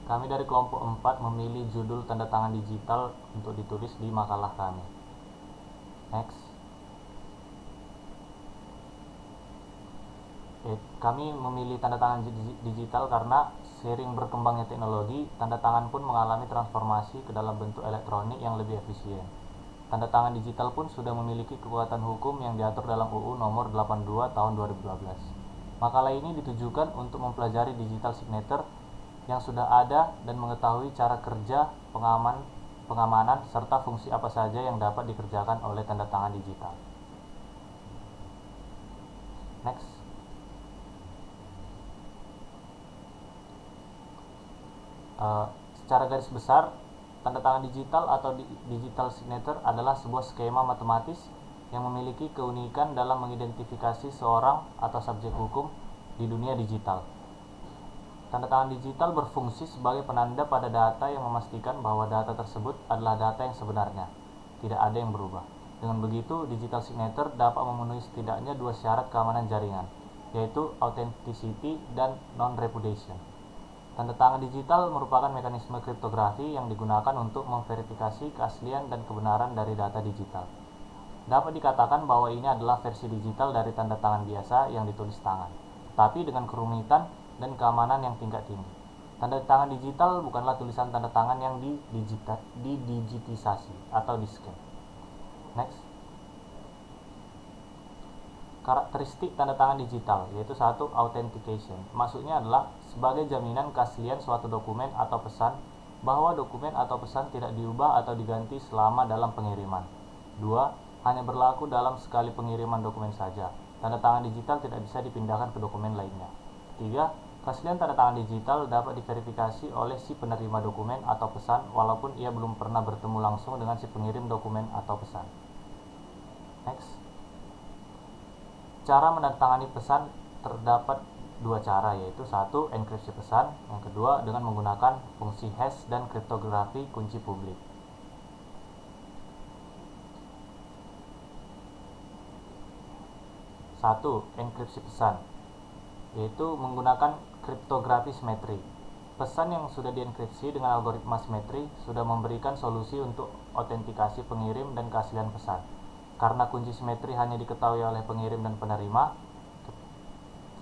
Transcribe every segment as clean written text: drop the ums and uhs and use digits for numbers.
Kami dari kelompok 4 memilih judul tanda tangan digital untuk ditulis di makalah kami. Next. Kami memilih tanda tangan digital karena seiring berkembangnya teknologi, tanda tangan pun mengalami transformasi ke dalam bentuk elektronik yang lebih efisien. Tanda tangan digital pun sudah memiliki kekuatan hukum yang diatur dalam UU Nomor 82 Tahun 2012. Makalah ini ditujukan untuk mempelajari digital signature yang sudah ada dan mengetahui cara kerja, pengamanan, serta fungsi apa saja yang dapat dikerjakan oleh tanda tangan digital. Next. Secara garis besar, tanda tangan digital atau digital signature adalah sebuah skema matematis yang memiliki keunikan dalam mengidentifikasi seorang atau subjek hukum di dunia digital. Tanda tangan digital berfungsi sebagai penanda pada data yang memastikan bahwa data tersebut adalah data yang sebenarnya, tidak ada yang berubah. Dengan begitu, digital signature dapat memenuhi setidaknya dua syarat keamanan jaringan, yaitu authenticity dan non-repudiation. Tanda tangan digital merupakan mekanisme kriptografi yang digunakan untuk memverifikasi keaslian dan kebenaran dari data digital. Dapat dikatakan bahwa ini adalah versi digital dari tanda tangan biasa yang ditulis tangan, tetapi dengan kerumitan dan keamanan yang tingkat tinggi. Tanda tangan digital bukanlah tulisan tanda tangan yang didigitisasi atau di-scan. Next. Karakteristik tanda tangan digital, yaitu satu, authentication. Maksudnya adalah sebagai jaminan keaslian suatu dokumen atau pesan, bahwa dokumen atau pesan tidak diubah atau diganti selama dalam pengiriman. 2. Hanya berlaku dalam sekali pengiriman dokumen saja. Tanda tangan digital tidak bisa dipindahkan ke dokumen lainnya. 3. Keaslian tanda tangan digital dapat diverifikasi oleh si penerima dokumen atau pesan walaupun ia belum pernah bertemu langsung dengan si pengirim dokumen atau pesan. Next. Cara menandatangani pesan terdapat dua cara, yaitu satu, enkripsi pesan, yang kedua dengan menggunakan fungsi hash dan kriptografi kunci publik. Satu, enkripsi pesan, yaitu menggunakan kriptografi simetri. Pesan yang sudah dienkripsi dengan algoritma simetri sudah memberikan solusi untuk autentikasi pengirim dan keaslian pesan. Karena kunci simetri hanya diketahui oleh pengirim dan penerima,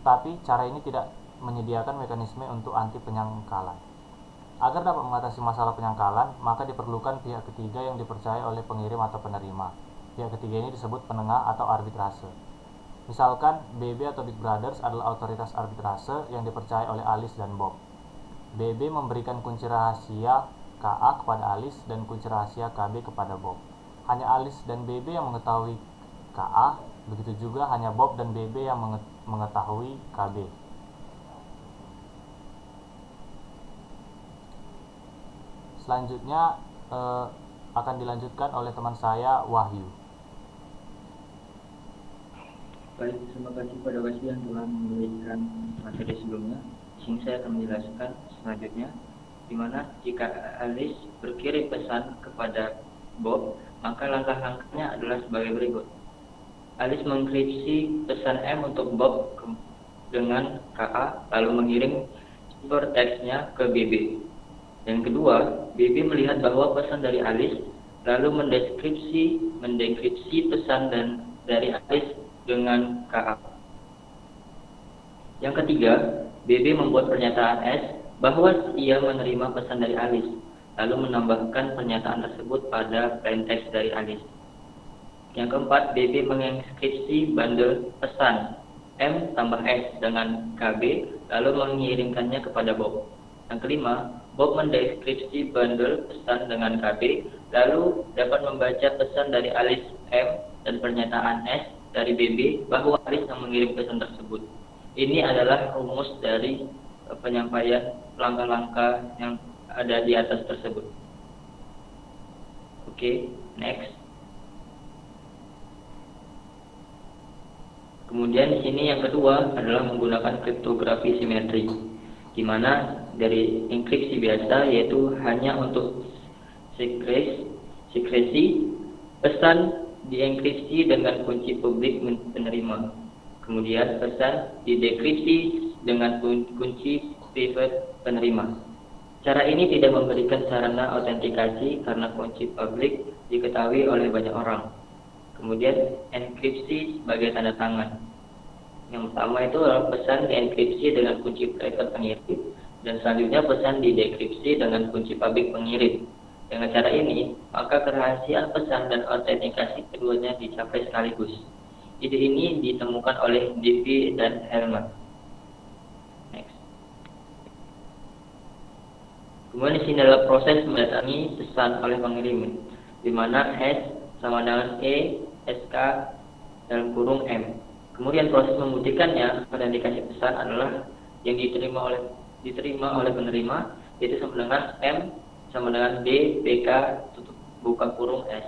tetapi cara ini tidak menyediakan mekanisme untuk anti penyangkalan. Agar dapat mengatasi masalah penyangkalan, maka diperlukan pihak ketiga yang dipercaya oleh pengirim atau penerima. Pihak ketiga ini disebut penengah atau arbitrase. Misalkan BB atau Big Brothers adalah otoritas arbitrase yang dipercaya oleh Alice dan Bob. BB memberikan kunci rahasia KA kepada Alice dan kunci rahasia KB kepada Bob. Hanya Alice dan BB yang mengetahui KA, begitu juga hanya Bob dan BB yang mengetahui KB. Selanjutnya akan dilanjutkan oleh teman saya, Wahyu. Baik, terima kasih pada Wahyu yang telah memberikan materi sebelumnya. Di sini saya akan menjelaskan selanjutnya, di mana jika Alice berkirim pesan kepada Bob, maka langkah-langkahnya adalah sebagai berikut. Alice mengenkripsi pesan M untuk Bob dengan KA, lalu mengirim ciphertextnya ke BB. Yang kedua, BB melihat bahwa pesan dari Alice, lalu mendekripsi pesan dari Alice dengan KA. Yang ketiga, BB membuat pernyataan S bahwa ia menerima pesan dari Alice, lalu menambahkan pernyataan tersebut pada plaintext dari Alice. Yang keempat, BB mengenkripsi bundle pesan M tambah S dengan KB, lalu mengirimkannya kepada Bob. Yang kelima, Bob mendeskripsi bundle pesan dengan KB, lalu dapat membaca pesan dari Alice M dan pernyataan S dari BB bahwa Alice yang mengirim pesan tersebut. Ini adalah rumus dari penyampaian langkah-langkah yang ada di atas tersebut. Oke, next. Kemudian di sini yang kedua adalah menggunakan kriptografi simetri, di mana dari enkripsi biasa yaitu hanya untuk sekresi pesan dienkripsi dengan kunci publik penerima. Kemudian pesan didekripsi dengan kunci private penerima. Cara ini tidak memberikan sarana autentikasi karena kunci publik diketahui oleh banyak orang. Kemudian enkripsi sebagai tanda tangan. Yang pertama itu adalah pesan dienkripsi dengan kunci private pengirim, dan selanjutnya pesan didekripsi dengan kunci publik pengirim. Dengan cara ini, maka kerahasiaan pesan dan autentikasi keduanya dicapai sekaligus. Ide ini ditemukan oleh DP dan Hellman. Next. Kemudian di sini adalah proses mendatangi pesan oleh pengirim, di mana S sama dengan E, SK, dalam kurung M. Kemudian proses membuktikannya autentikasi pesan adalah yang diterima oleh penerima, yaitu sama dengan M sama dengan D, PK, tutup buka kurung S.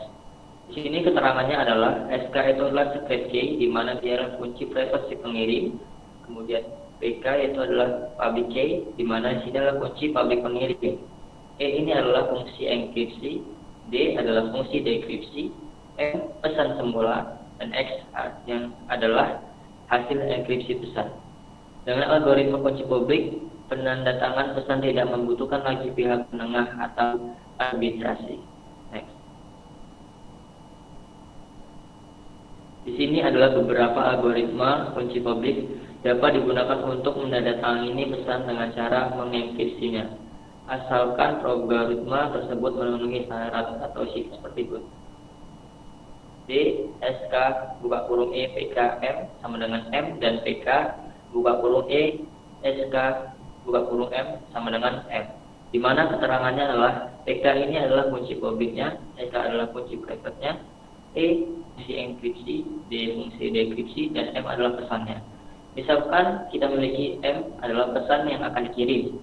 Di sini keterangannya adalah SK itu adalah secret key, di mana dia adalah kunci private si pengirim. Kemudian PK itu adalah public key, di mana di sini adalah kunci public pengirim. E ini adalah fungsi enkripsi, D adalah fungsi dekripsi, M pesan semula, dan X yang adalah hasil enkripsi pesan. Dengan algoritma kunci publik, penandatangan pesan tidak membutuhkan lagi pihak penengah atau arbitrasi. Next. Di sini adalah beberapa algoritma kunci publik dapat digunakan untuk menandatangani pesan dengan cara mengenkripsinya, asalkan algoritma tersebut memenuhi syarat atau syarat seperti berikut. D, SK, buka kurung E, PK, M sama dengan M, dan PK, buka kurung E, SK, buka kurung M sama dengan M. Di mana keterangannya adalah PK ini adalah kunci publiknya, SK adalah kunci private-nya, E fungsi enkripsi, D fungsi dekripsi, dan M adalah pesannya. Misalkan kita memiliki M adalah pesan yang akan dikirim.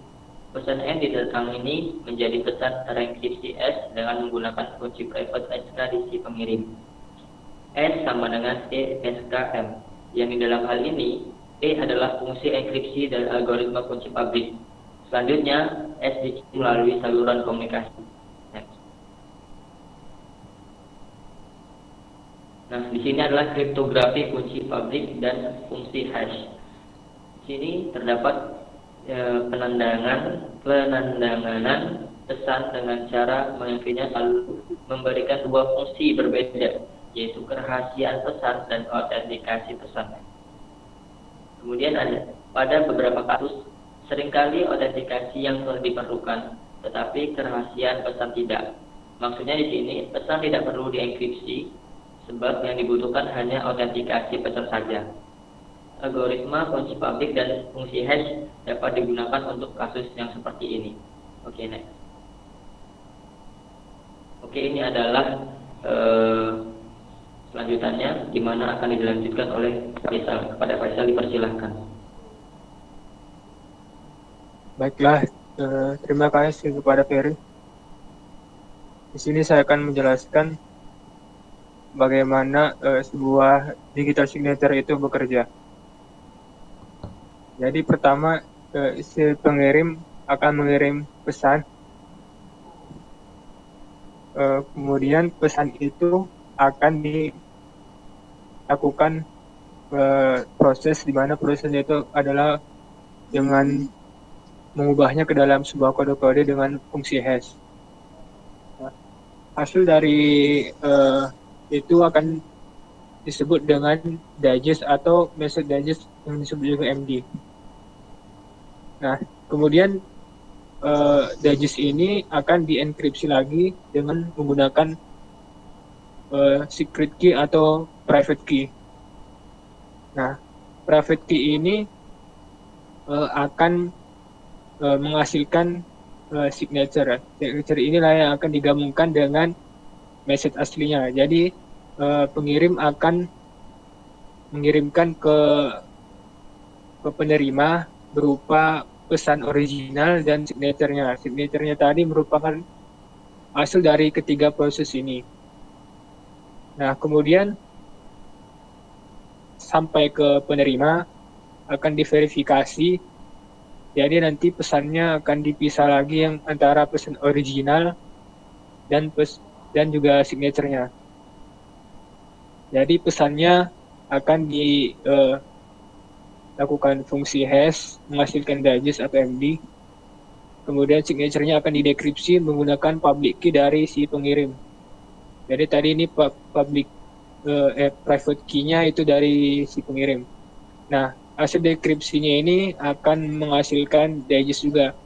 Pesan M didatangani menjadi pesan terenkripsi S dengan menggunakan kunci private SK di si pengirim. S sama dengan E SKM, yang di dalam hal ini E adalah fungsi enkripsi dari algoritma kunci publik. Selanjutnya S dikirim melalui saluran komunikasi. Next. Nah, di sini adalah kriptografi kunci publik dan fungsi hash. Di sini terdapat penandanan pesan dengan cara mengenkripsinya lalu memberikan dua fungsi berbeda, yaitu kerahasiaan pesan dan autentikasi pesan. Kemudian pada beberapa kasus, seringkali autentikasi yang diperlukan, tetapi kerahasiaan pesan tidak. Maksudnya di sini, pesan tidak perlu dienkripsi, sebab yang dibutuhkan hanya autentikasi pesan saja. Algoritma kunci publik dan fungsi hash dapat digunakan untuk kasus yang seperti ini. Oke, next. Oke, ini adalah selanjutannya, di mana akan dilanjutkan oleh Faisal. Kepada Faisal dipersilahkan. Baiklah, terima kasih kepada Ferry. Di sini saya akan menjelaskan bagaimana sebuah digital signature itu bekerja. Jadi pertama, si pengirim akan mengirim pesan. Kemudian pesan itu akan dilakukan proses, di mana prosesnya itu adalah dengan mengubahnya ke dalam sebuah kode-kode dengan fungsi hash. Nah, hasil dari itu akan disebut dengan digest atau message digest yang disebut juga MD. Nah, kemudian digest ini akan dienkripsi lagi dengan menggunakan secret key atau private key. Nah, private key ini akan menghasilkan signature. Signature inilah yang akan digabungkan dengan message aslinya. Jadi pengirim akan mengirimkan ke penerima berupa pesan original dan signature-nya. Signature-nya tadi merupakan hasil dari ketiga proses ini. Nah, kemudian sampai ke penerima akan diverifikasi. Jadi nanti pesannya akan dipisah lagi yang antara pesan original dan juga signature-nya. Jadi pesannya akan dilakukan fungsi hash menghasilkan digest atau MD. Kemudian signature-nya akan didekripsi menggunakan public key dari si pengirim. Jadi tadi ini private key-nya itu dari si pengirim. Nah, hasil dekripsinya ini akan menghasilkan digest juga.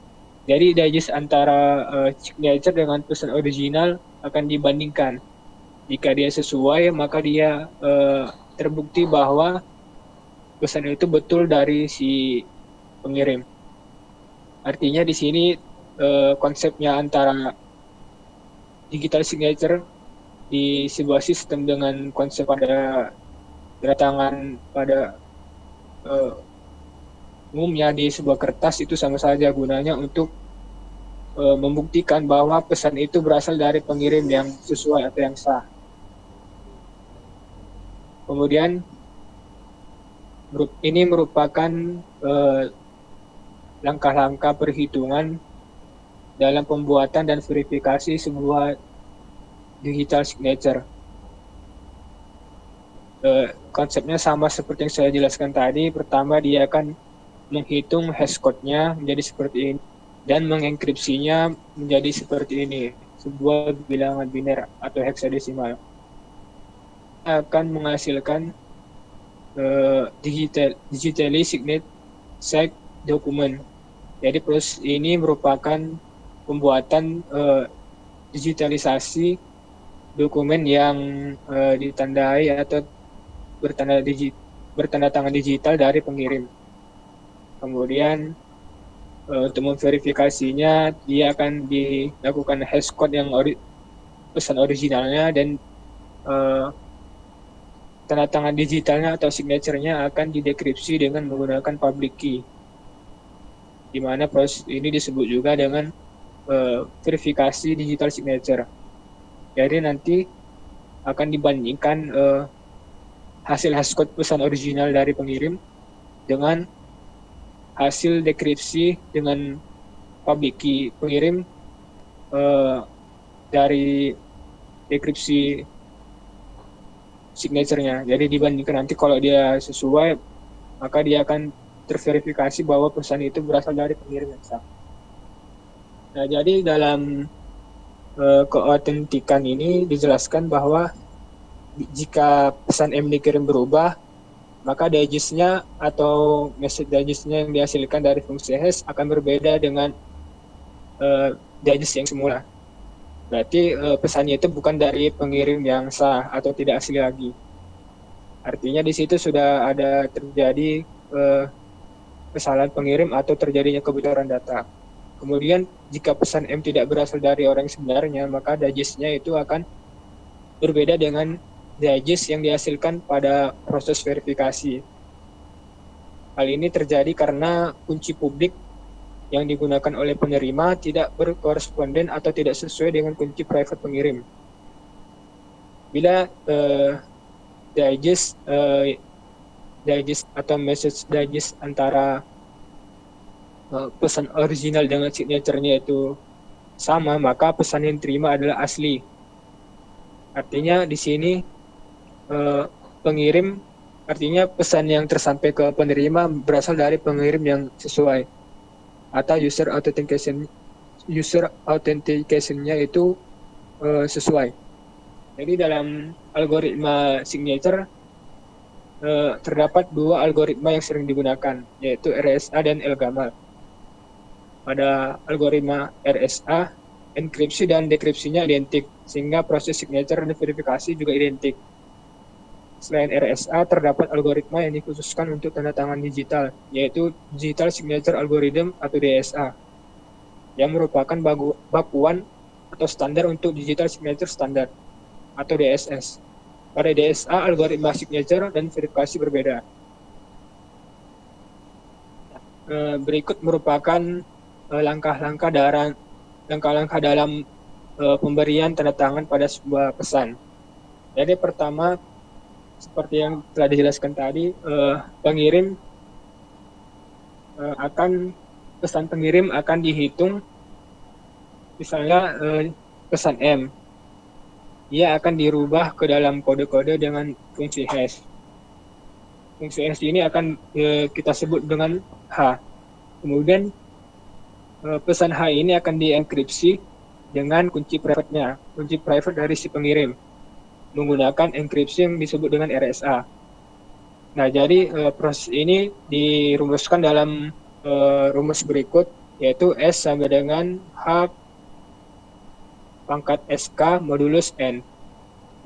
Jadi digest antara signature dengan pesan original akan dibandingkan. Jika dia sesuai, maka dia terbukti bahwa pesan itu betul dari si pengirim. Artinya di sini konsepnya antara digital signature di sebuah sistem dengan konsep pada kedatangan pada umumnya di sebuah kertas itu sama saja, gunanya untuk membuktikan bahwa pesan itu berasal dari pengirim yang sesuai atau yang sah. Kemudian ini merupakan langkah-langkah perhitungan dalam pembuatan dan verifikasi sebuah digital signature. Konsepnya sama seperti yang saya jelaskan tadi. Pertama, dia akan menghitung hash code-nya menjadi seperti ini dan mengenkripsinya menjadi seperti ini, sebuah bilangan biner atau heksadesimal. Akan menghasilkan digitally signed SEC dokumen. Jadi proses ini merupakan pembuatan digitalisasi dokumen yang ditandai atau bertanda tangan digital dari pengirim. Kemudian untuk memverifikasinya, dia akan dilakukan hash code yang pesan originalnya, dan tanda tangan digitalnya atau signature-nya akan didekripsi dengan menggunakan public key, di mana proses ini disebut juga dengan verifikasi digital signature. Jadi nanti akan dibandingkan hasil hash code pesan original dari pengirim dengan hasil dekripsi dengan public key pengirim dari dekripsi signature-nya. Jadi dibandingkan, nanti kalau dia sesuai, maka dia akan terverifikasi bahwa pesan itu berasal dari pengirim yang sah. Nah, jadi dalam keautentikan ini dijelaskan bahwa jika pesan M dikirim berubah, maka digest-nya atau message digest-nya yang dihasilkan dari fungsi hash akan berbeda dengan digest yang semula. Berarti pesannya itu bukan dari pengirim yang sah atau tidak asli lagi. Artinya di situ sudah ada terjadi kesalahan pengirim atau terjadinya kebocoran data. Kemudian jika pesan M tidak berasal dari orang sebenarnya, maka digest-nya itu akan berbeda dengan digest yang dihasilkan pada proses verifikasi. Hal ini terjadi karena kunci publik yang digunakan oleh penerima tidak berkoresponden atau tidak sesuai dengan kunci private pengirim. Bila digest atau message digest antara pesan original dengan signature-nya itu sama, maka pesan yang diterima adalah asli. Artinya di sini pengirim, artinya pesan yang tersampai ke penerima berasal dari pengirim yang sesuai, atau user authentication-nya itu sesuai. Jadi dalam algoritma signature terdapat dua algoritma yang sering digunakan, yaitu RSA dan ELGAMA. Pada algoritma RSA, enkripsi dan dekripsinya identik, sehingga proses signature dan verifikasi juga identik. Selain RSA, terdapat algoritma yang dikhususkan untuk tanda tangan digital, yaitu Digital Signature Algorithm atau DSA, yang merupakan bakuan atau standar untuk Digital Signature Standard atau DSS. Pada DSA, algoritma signature dan verifikasi berbeda. Berikut merupakan langkah-langkah dalam pemberian tanda tangan pada sebuah pesan. Jadi pertama, seperti yang telah dijelaskan tadi, pesan pengirim akan dihitung. Misalnya pesan M, ia akan dirubah ke dalam kode-kode dengan fungsi hash. Fungsi hash ini akan kita sebut dengan H. Kemudian pesan H ini akan dienkripsi dengan kunci private dari si pengirim, menggunakan enkripsi yang disebut dengan RSA. Nah, jadi proses ini dirumuskan dalam rumus berikut, yaitu S sama dengan H pangkat SK modulus N.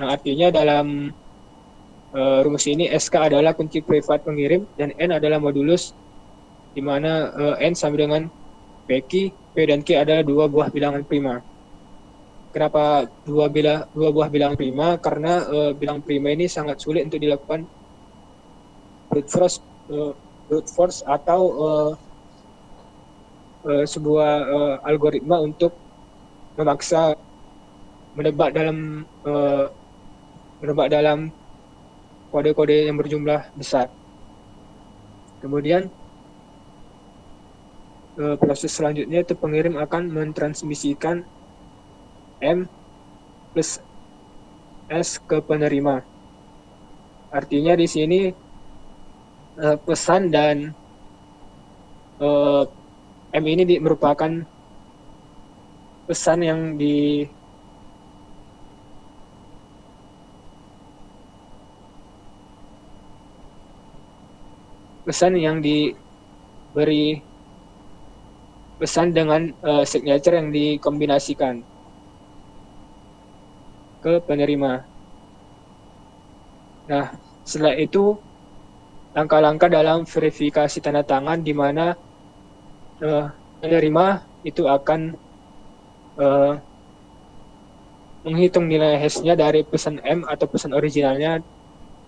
Nah, artinya dalam rumus ini SK adalah kunci privat pengirim dan N adalah modulus, di mana N sama dengan PQ, P dan Q adalah dua buah bilangan prima. Kenapa dua buah bilangan prima? Karena bilangan prima ini sangat sulit untuk dilakukan brute force atau sebuah algoritma untuk memaksa menebak dalam kode-kode yang berjumlah besar. Kemudian proses selanjutnya itu pengirim akan mentransmisikan M plus S ke penerima. Artinya di sini pesan dan M ini merupakan pesan yang diberi pesan dengan signature yang dikombinasikan ke penerima. Nah, setelah itu langkah-langkah dalam verifikasi tanda tangan, di mana penerima itu akan menghitung nilai hash-nya dari pesan M atau pesan originalnya.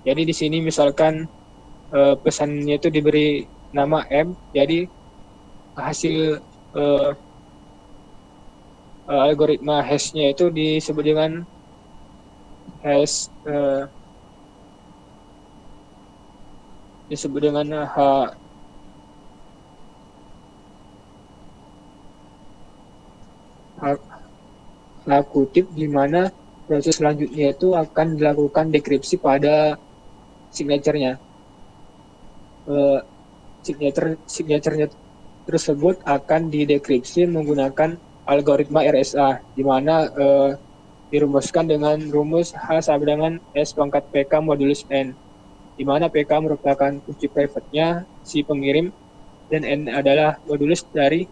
Jadi di sini misalkan pesannya itu diberi nama M, jadi hasil algoritma hash-nya itu disebut dengan hash disebut dengan H kutip, di mana proses selanjutnya itu akan dilakukan dekripsi pada signature-nya. Signature-nya tersebut akan didekripsi menggunakan algoritma RSA, di mana dirumuskan dengan rumus H sama dengan S pangkat PK modulus N, di mana PK merupakan kunci private-nya si pengirim dan N adalah modulus dari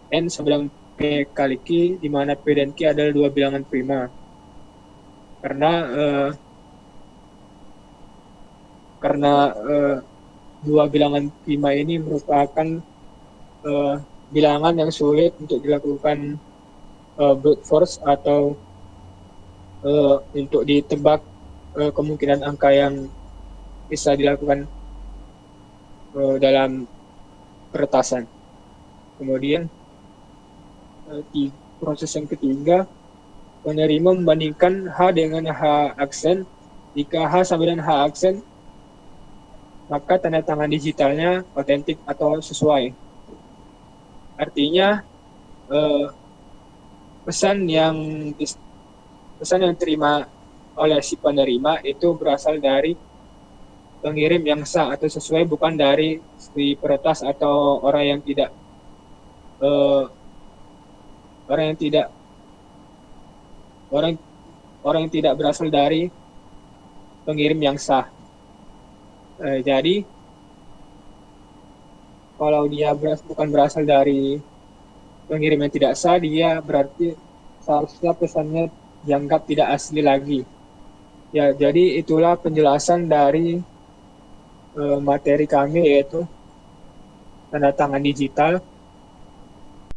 N sama dengan P kali Q, di mana P dan Q adalah dua bilangan prima. Karena dua bilangan prima ini merupakan bilangan yang sulit untuk dilakukan brute force atau untuk ditebak kemungkinan angka yang bisa dilakukan dalam keretasan. Kemudian di proses yang ketiga, penerima membandingkan H dengan H aksen. Jika H sama dengan H aksen, maka tanda tangan digitalnya otentik atau sesuai. Artinya pesan yang diterima oleh si penerima itu berasal dari pengirim yang sah atau sesuai, bukan dari si peretas atau orang yang tidak berasal dari pengirim yang sah. Jadi kalau dia bukan berasal dari pengirim yang tidak sah, dia berarti seharusnya pesannya dianggap tidak asli lagi. Ya, jadi itulah penjelasan dari materi kami, yaitu tanda tangan digital.